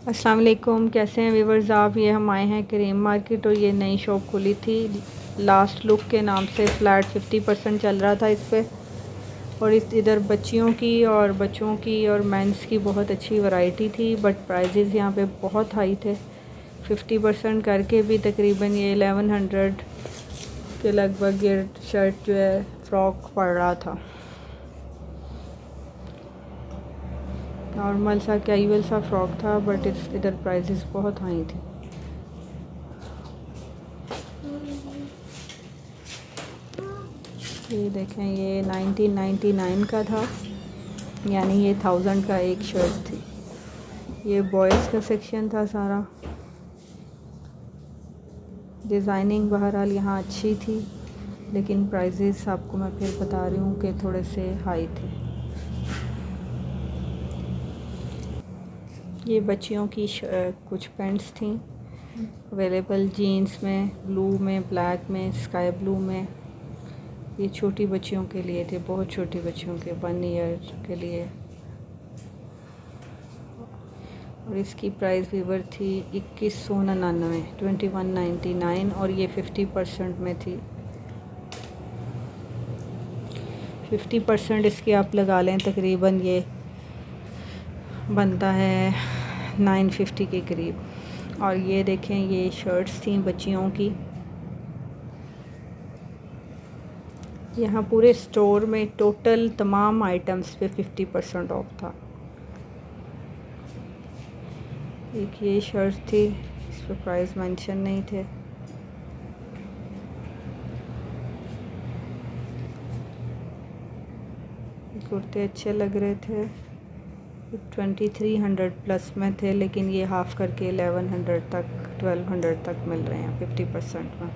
अस्सलाम वालेकुम, कैसे हैं व्यूवर्स आप। ये हम आए हैं करीम मार्केट और ये नई शॉप खुली थी लास्ट लुक के नाम से। फ्लैट 50% चल रहा था इस पे। और इधर बच्चियों की और बच्चों की और मेंस की बहुत अच्छी वैरायटी थी, बट प्राइजेज़ यहाँ पे बहुत हाई थे। 50% करके भी तकरीबन ये 1100 के लगभग ये शर्ट जो है फ्रॉक पड़ रहा था। नॉर्मल सा कैजुअल सा फ्रॉक था, बट इधर प्राइसेस बहुत हाई थी। ये देखें, ये 1999 का था, यानी ये 1000 का एक शर्ट थी। ये बॉयज़ का सेक्शन था सारा। डिज़ाइनिंग बहरहाल यहाँ अच्छी थी, लेकिन प्राइसेस आपको मैं फिर बता रही हूँ कि थोड़े से हाई थे। ये बच्चियों की कुछ पैंट्स थी अवेलेबल, जीन्स में, ब्लू में, ब्लैक में, स्काई ब्लू में। ये छोटी बच्चियों के लिए थे, बहुत छोटी बच्चियों के, 1 ईयर के लिए। और इसकी प्राइस वीवर थी 2199, 2199, और ये 50% में थी। 50% इसके आप लगा लें, तकरीबन ये बनता है 950 के करीब। और ये देखें, ये शर्ट्स थी बच्चियों की। यहाँ पूरे स्टोर में टोटल तमाम आइटम्स पे 50% ऑफ था। एक ये शर्ट थी, इस पर प्राइस मेंशन नहीं थे। कुर्ते अच्छे लग रहे थे, 2300 प्लस में थे, लेकिन ये हाफ़ करके 1100 तक, 1200 तक मिल रहे हैं 50% में।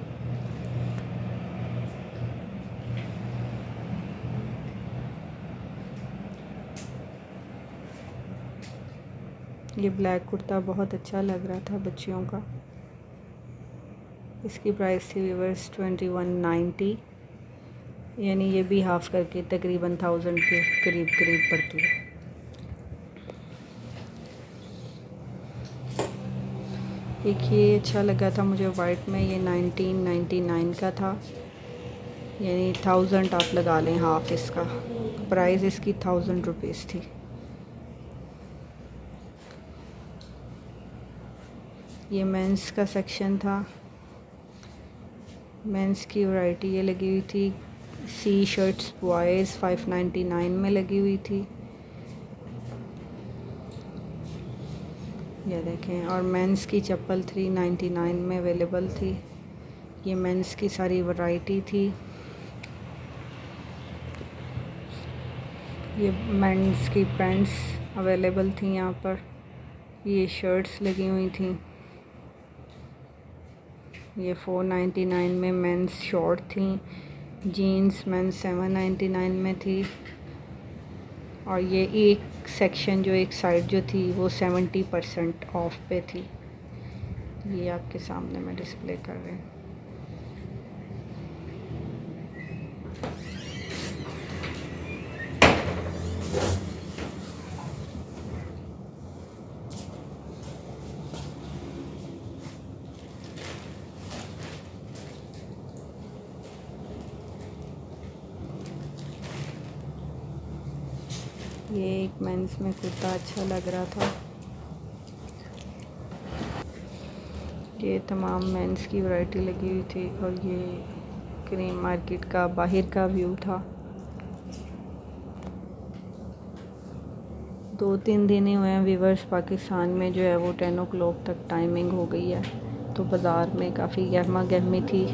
ये ब्लैक कुर्ता बहुत अच्छा लग रहा था बच्चियों का। इसकी प्राइस थी व्यूअर्स 2190, यानी ये भी हाफ़ करके तकरीबन 1000 के करीब पड़ती है। एक ये अच्छा लगा था मुझे वाइट में, ये 1999 का था, यानी 1000 आप लगा लें हाफ़ इसका। प्राइस इसकी 1000 रुपीज़ थी। ये मेंस का सेक्शन था। मेंस की वैरायटी ये लगी हुई थी। सी शर्ट्स बॉयज़ 599 में लगी हुई थी, ये देखें। और मेंस की चप्पल 399 में अवेलेबल थी। ये मेंस की सारी वैरायटी थी। ये मेंस की पैंट्स अवेलेबल थी यहाँ पर। ये शर्ट्स लगी हुई थी। ये 499 में मेंस शॉर्ट थी। जीन्स मेंस 799 में थी। और ये एक सेक्शन जो एक साइड जो थी वो 70% ऑफ पे थी। ये आपके सामने मैं डिस्प्ले कर रही हूँ। ये एक मेंस में कुर्ता अच्छा लग रहा था। ये तमाम मेंस की वैरायटी लगी हुई थी। और ये करीम मार्केट का बाहर का व्यू था। 2-3 दिन ही हुए हैं व्यूअर्स, पाकिस्तान में जो है वो 10 ओ क्लॉक तक टाइमिंग हो गई है, तो बाज़ार में काफ़ी गहमा गहमी थी,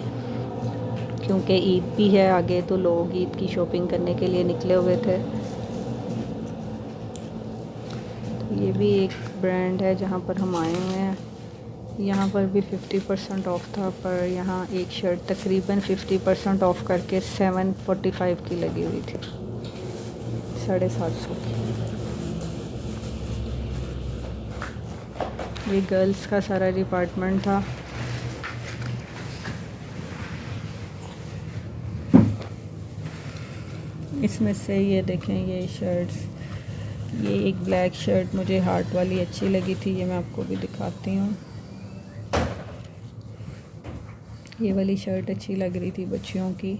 क्योंकि ईद भी है आगे, तो लोग ईद की शॉपिंग करने के लिए निकले हुए थे। ये भी एक ब्रांड है जहाँ पर हम आए हुए हैं। यहाँ पर भी 50% ऑफ था, पर यहाँ एक शर्ट तकरीबन 50% ऑफ करके 745 की लगी हुई थी, 750 की। ये गर्ल्स का सारा डिपार्टमेंट था। इसमें से ये देखें, ये शर्ट्स ये एक ब्लैक शर्ट मुझे हार्ट वाली अच्छी लगी थी, ये मैं आपको भी दिखाती हूँ। ये वाली शर्ट अच्छी लग रही थी बच्चियों की।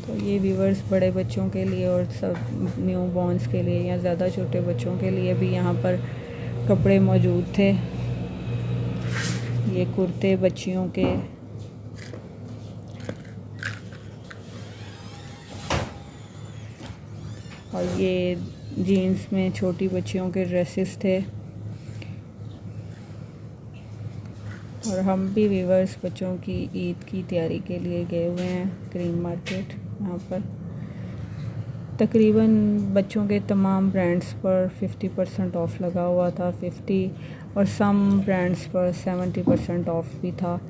तो ये व्यूवर्स बड़े बच्चों के लिए और सब न्यू बॉर्न्स के लिए या ज़्यादा छोटे बच्चों के लिए भी यहाँ पर कपड़े मौजूद थे। ये कुर्ते बच्चियों के, और ये जीन्स में छोटी बच्चियों के ड्रेसेस थे। और हम भी व्यूवर्स बच्चों की ईद की तैयारी के लिए गए हुए हैं क्रीम मार्केट। यहाँ पर तकरीबन बच्चों के तमाम ब्रांड्स पर 50% ऑफ़ लगा हुआ था, 50 और सम ब्रांड्स पर 70% ऑफ़ भी था।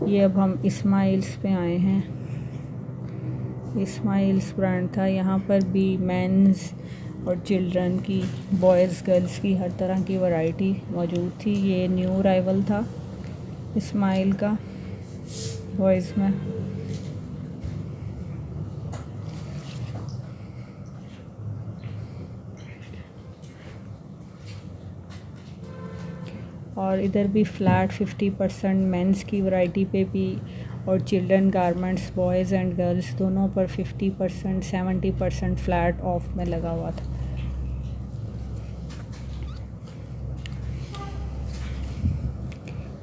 ये अब हम इस्माइल्स पे आए हैं। इस्माइल्स ब्रांड था। यहाँ पर भी मेंस और चिल्ड्रन की, बॉयज़ गर्ल्स की हर तरह की वैरायटी मौजूद थी। ये न्यू अराइवल था इस्माइल का बॉयज़ में। और इधर भी फ्लैट 50% मेंस की वैरायटी पे भी, और children garments boys and girls दोनों पर 50% 70% फ्लैट ऑफ में लगा हुआ था।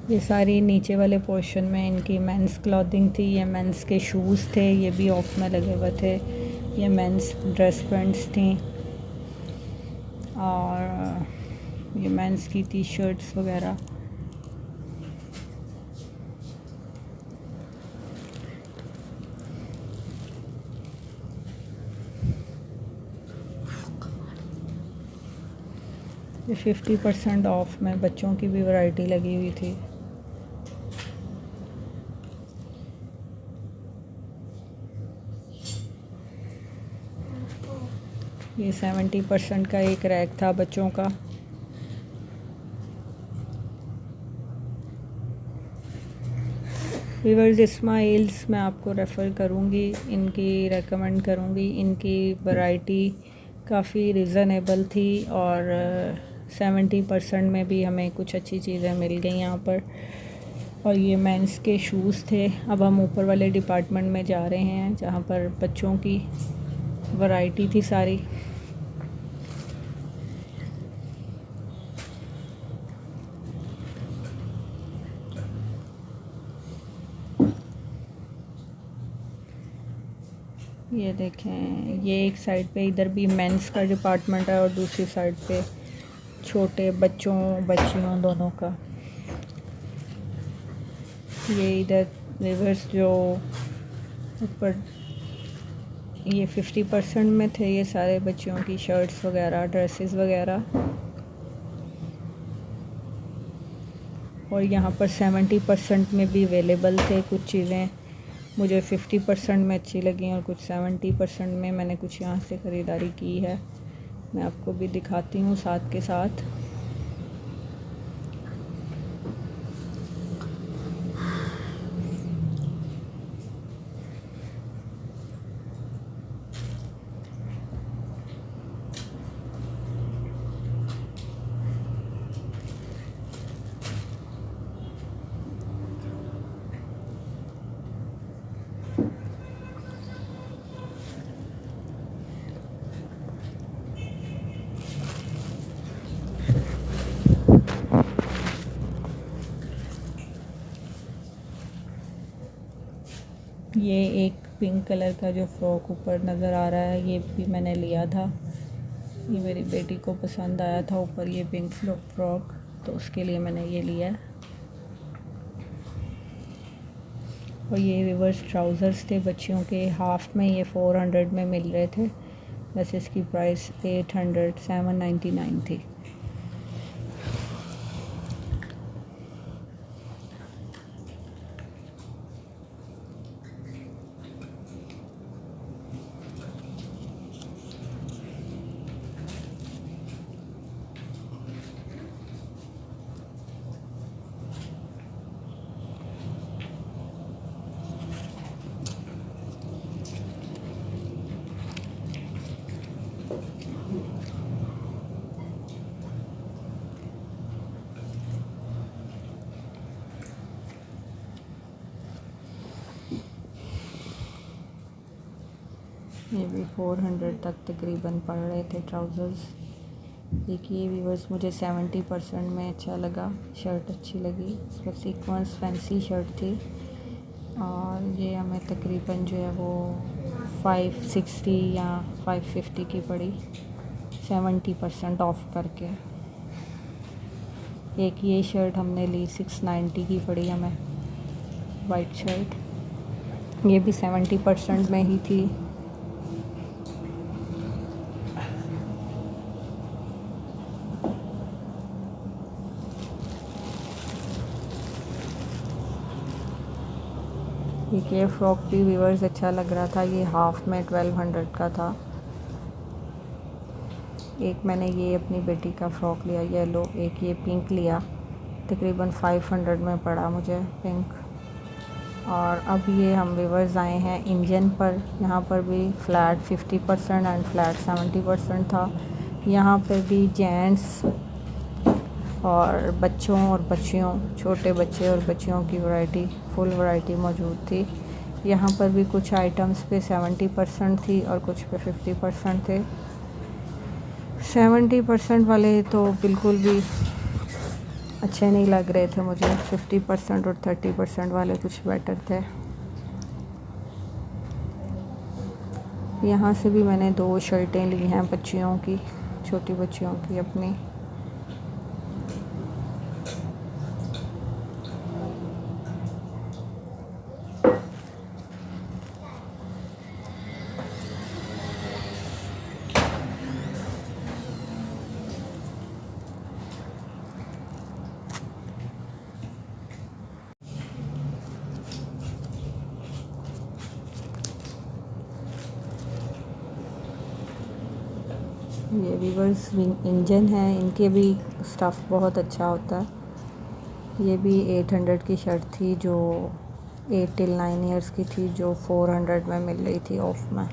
ये सारी नीचे वाले पोर्शन में इनकी मेंस क्लॉथिंग थी। ये मेंस के शूज़ थे, ये भी ऑफ में लगे हुए थे। ये मेंस ड्रेस पैंट्स थी, और ये मेंस की टी शर्ट्स वगैरह। ये 50% ऑफ में बच्चों की भी वैरायटी लगी हुई थी। ये 70% का एक रैक था बच्चों का। व्यूअर्स इस्माइल्स मैं आपको रेफ़र करूँगी, इनकी रेकमेंड करूँगी। इनकी वैरायटी काफ़ी रीज़नेबल थी, और 70% में भी हमें कुछ अच्छी चीज़ें मिल गई यहाँ पर। और ये मेंस के शूज़ थे। अब हम ऊपर वाले डिपार्टमेंट में जा रहे हैं जहाँ पर बच्चों की वैरायटी थी सारी। ये देखें, ये एक साइड पे इधर भी मेंस का डिपार्टमेंट है, और दूसरी साइड पे छोटे बच्चों बच्चियों दोनों का। ये इधर रिवर्स जो ऊपर ये 50% में थे, ये सारे बच्चों की शर्ट्स वगैरह, ड्रेसेस वगैरह। और यहाँ पर 70% में भी अवेलेबल थे। कुछ चीज़ें मुझे 50% में अच्छी लगी, और कुछ 70% में मैंने कुछ यहाँ से ख़रीदारी की है। मैं आपको भी दिखाती हूँ साथ के साथ। ये एक पिंक कलर का जो फ्रॉक ऊपर नज़र आ रहा है, ये भी मैंने लिया था। ये मेरी बेटी को पसंद आया था ऊपर ये पिंक फ्रॉक, तो उसके लिए मैंने ये लिया। और ये रिवर्स ट्राउज़र्स थे बच्चियों के, हाफ़ में ये 400 में मिल रहे थे। वैसे इसकी प्राइस 799 थी। ये भी 400 तक तकरीबन पड़ रहे थे ट्राउज़र्स। एक ये व्यूअर्स मुझे 70% में अच्छा लगा, शर्ट अच्छी लगी, इस पर सीक्वेंस फैंसी शर्ट थी और ये हमें तकरीबन जो है वो 560 या 550 की पड़ी 70% ऑफ करके। एक ये शर्ट हमने ली 690 की पड़ी हमें, वाइट शर्ट, ये भी 70% में ही थी। ये फ्रॉक भी व्यूअर्स अच्छा लग रहा था, ये हाफ में 1200 का था। एक मैंने ये अपनी बेटी का फ़्रॉक लिया येलो, एक ये पिंक लिया, तकरीबन 500 में पड़ा मुझे पिंक। और अब ये हम व्यूअर्स आए हैं इंजन पर, यहाँ पर भी फ़्लैट 50% एंड फ्लैट 70% था। यहाँ पर भी जेंट्स और बच्चों और बच्चियों, छोटे बच्चे और बच्चियों की वैरायटी, फुल वैरायटी मौजूद थी। यहाँ पर भी कुछ आइटम्स पे 70% थी और कुछ पे 50% थे। 70% वाले तो बिल्कुल भी अच्छे नहीं लग रहे थे मुझे, 50% और 30% वाले कुछ बेटर थे। यहाँ से भी मैंने 2 शर्टें ली हैं बच्चियों की, छोटी बच्चियों की अपनी। ये वीवर्स इंजन है, इनके भी स्टफ़ बहुत अच्छा होता है। ये भी 800 की शर्ट थी जो 8 till 9 ईयर्स की थी, जो 400 में मिल रही थी ऑफ में।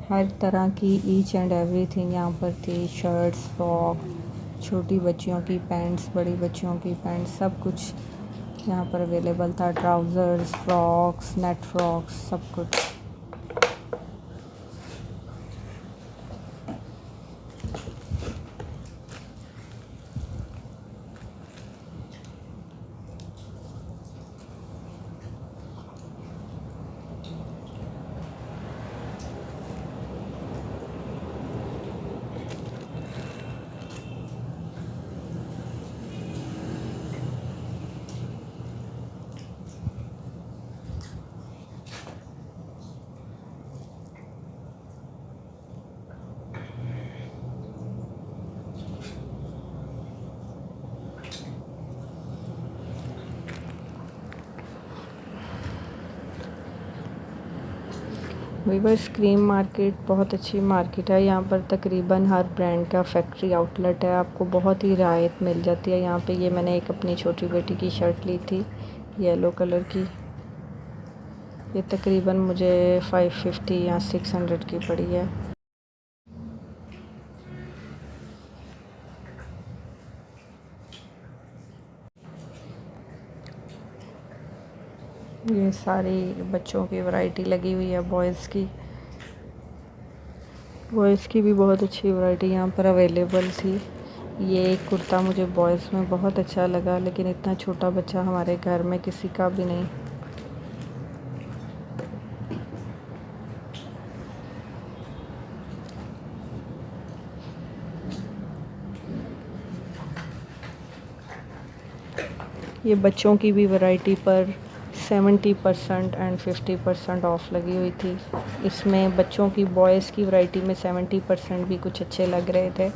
हर तरह की ईच एंड एवरीथिंग यहाँ पर थी, शर्ट्स, फ्रॉक, छोटी बच्चियों की पैंट्स, बड़ी बच्चियों की पैंट्स, सब कुछ यहाँ पर अवेलेबल था। ट्राउज़र्स, फ्रॉक्स, नेट फ्रॉक्स, सब कुछ। वीवर्स क्रीम मार्केट बहुत अच्छी मार्केट है, यहाँ पर तकरीबन हर ब्रांड का फैक्ट्री आउटलेट है, आपको बहुत ही रियायत मिल जाती है यहाँ पे। ये मैंने एक अपनी छोटी बेटी की शर्ट ली थी येलो कलर की, ये तकरीबन मुझे 550 या 600 की पड़ी है। ये सारी बच्चों की वैरायटी लगी हुई है, बॉयज़ की भी बहुत अच्छी वैरायटी यहाँ पर अवेलेबल थी। ये एक कुर्ता मुझे बॉयज़ में बहुत अच्छा लगा, लेकिन इतना छोटा बच्चा हमारे घर में किसी का भी नहीं। ये बच्चों की भी वैरायटी पर 70% एंड 50% ऑफ लगी हुई थी। इसमें बच्चों की, बॉयज़ की वैरायटी में 70% भी कुछ अच्छे लग रहे थे।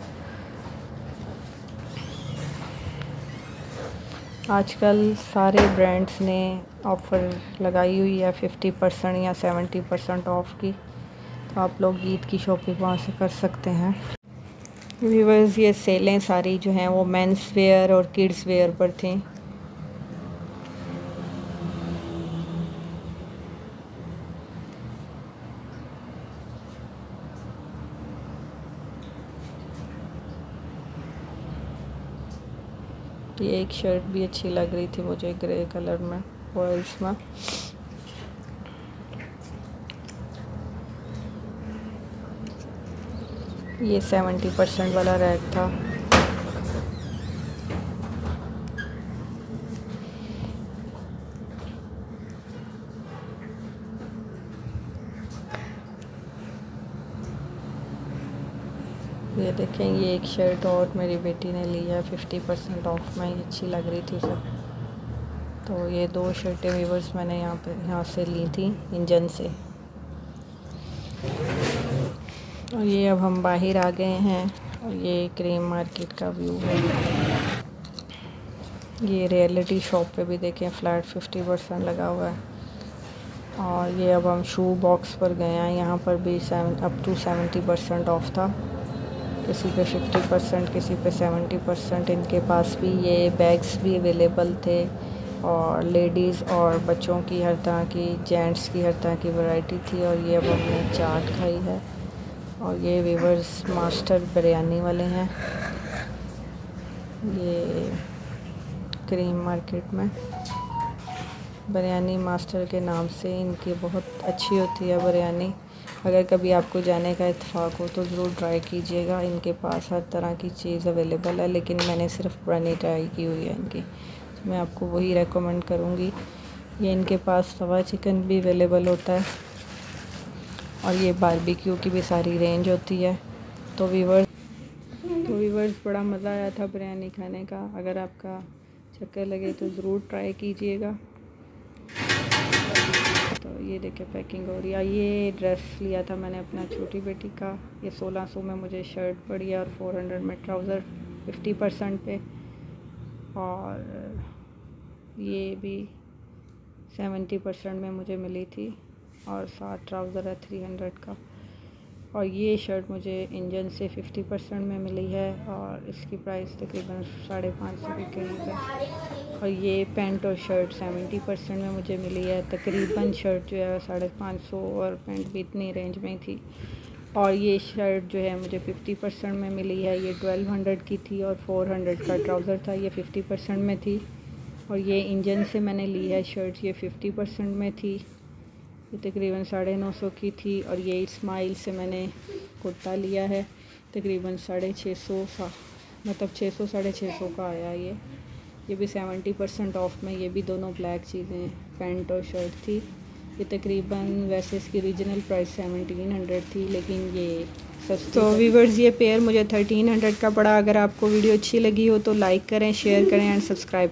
आजकल सारे ब्रांड्स ने ऑफ़र लगाई हुई है 50% या 70% ऑफ की, तो आप लोग ईद की शॉपिंग वहाँ से कर सकते हैं। व्यूअर्स, ये सेलें सारी जो हैं वो मेंस वेयर और किड्स वेयर पर थी। ये एक शर्ट भी अच्छी लग रही थी मुझे ग्रे कलर में, ऑयल्स में। ये 70% वाला रैक था। ये देखें, ये एक शर्ट और मेरी बेटी ने ली है 50% ऑफ में, ये अच्छी लग रही थी सब। तो ये 2 शर्टें व्यूअर्स मैंने यहाँ से ली थी इंजन से। और ये अब हम बाहर आ गए हैं और ये क्रीम मार्केट का व्यू है। ये रियलिटी शॉप पे भी देखें फ्लैट 50% लगा हुआ है। और ये अब हम शू बॉक्स पर गए हैं, यहाँ पर भी अप टू 70% ऑफ था। किसी पे 50%, किसी पे 70%। इनके पास भी ये बैग्स भी अवेलेबल थे और लेडीज़ और बच्चों की हर तरह की, जेंट्स की हर तरह की वैरायटी थी। और ये अब हमने चाट खाई है। और ये वीवर्स मास्टर बिरयानी वाले हैं, ये क्रीम मार्केट में बिरयानी मास्टर के नाम से इनकी बहुत अच्छी होती है बिरयानी। अगर कभी आपको जाने का इत्तेफाक हो तो ज़रूर ट्राई कीजिएगा। इनके पास हर तरह की चीज़ अवेलेबल है, लेकिन मैंने सिर्फ बिरयानी ट्राई की हुई है इनकी, तो मैं आपको वही रेकमेंड करूँगी। ये इनके पास तवा चिकन भी अवेलेबल होता है और ये बारबेक्यू की भी सारी रेंज होती है। तो वीवर्स बड़ा मज़ा आया था बिरयानी खाने का। अगर आपका चक्कर लगे तो ज़रूर ट्राई कीजिएगा। तो ये देखे पैकिंग हो रही है। ये ड्रेस लिया था मैंने अपना छोटी बेटी का, ये 1600 में मुझे शर्ट पड़ी है और 400 में ट्राउज़र 50% पे। और ये भी 70% में मुझे मिली थी और साथ ट्राउज़र है 300 का। और ये शर्ट मुझे इंजन से 50% में मिली है और इसकी प्राइस तकरीबन 550 के करीब है। और ये पैंट और शर्ट 70% में मुझे मिली है। तकरीबन शर्ट जो है 550 और पैंट भी इतनी रेंज में थी। और ये शर्ट जो है मुझे 50% में मिली है, ये 1200 की थी और 400 का ट्राउज़र था, ये 50% में थी। और ये इंजन से मैंने ली है शर्ट, ये 50% में थी, ये तकरीबन 950 की थी। और ये इस्माइल से मैंने कुर्ता लिया है, तकरीबन 650 मतलब 600 650 का आया ये भी 70% ऑफ में। ये भी दोनों ब्लैक चीज़ें पैंट और शर्ट थी। ये तकरीबन वैसे इसकी रीजनल प्राइस 1700 थी, लेकिन ये सस्ती। तो वीवर्स ये पेयर मुझे 1300 का पड़ा। अगर आपको वीडियो अच्छी लगी हो तो लाइक करें, शेयर करें एंड सब्सक्राइब